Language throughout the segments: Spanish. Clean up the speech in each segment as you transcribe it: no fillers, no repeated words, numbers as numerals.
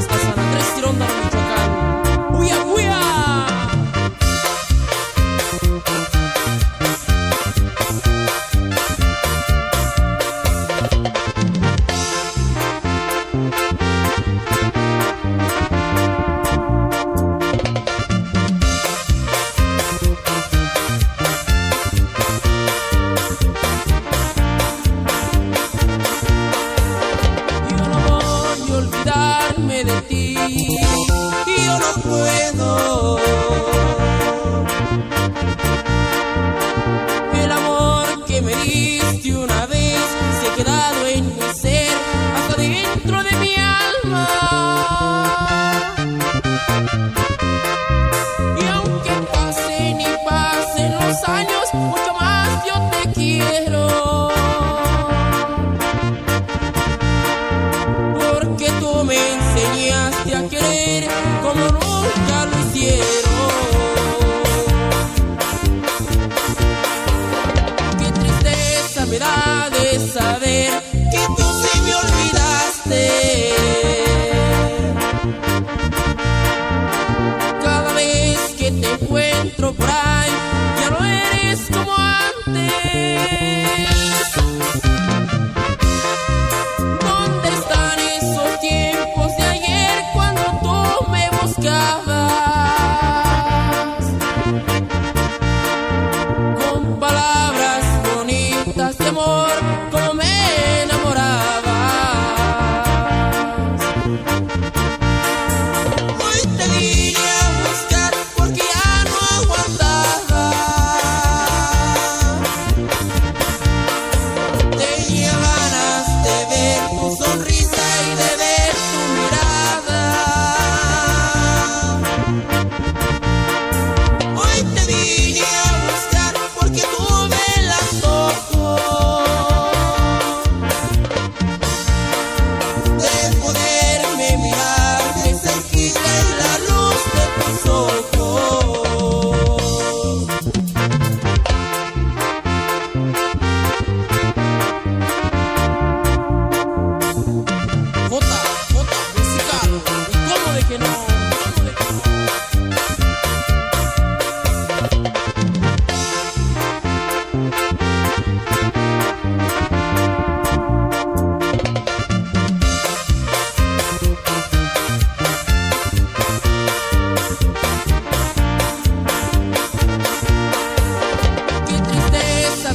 hasta San Andrés Tirondaro, Michoacán. ¡Huya, huya! De ti, y yo no puedo. El amor que me diste una vez se ha quedado en mi ser, hasta dentro de mi alma. Y aunque pasen y pasen los años, mucho más yo te quiero. Porque tú me enseñaste a querer como nunca lo hicieron. Qué tristeza me da de saber que tú sí me olvidaste. Cada vez que te encuentro por ahí, ya no eres como antes. Con palabras bonitas de amor, como me enamorabas. Hoy te vine a buscar porque ya no aguantaba. Tenía ganas de ver tu sonrisa y de ver tu mirada. Hoy te vine a buscar porque tú me las ojos de poderme mirar de cerquita en la luz de tus ojos. Jota musical, ¿y cómo de que no?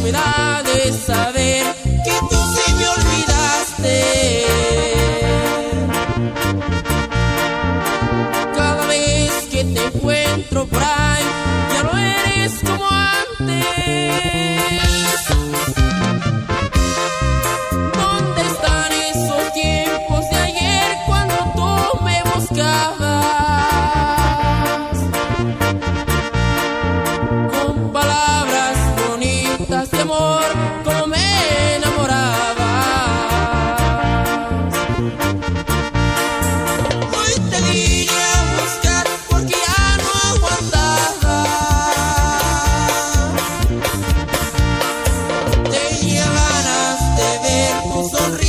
Me da de saber que tú sí me olvidaste. Cada vez que te encuentro por ahí, ya no eres como antes. ¿Dónde están esos tiempos de ayer cuando tú me buscabas? Con palabras bonitas de amor, como me enamorabas. Hoy te vine a buscar porque ya no aguantaba. Tenía ganas de ver tu sonrisa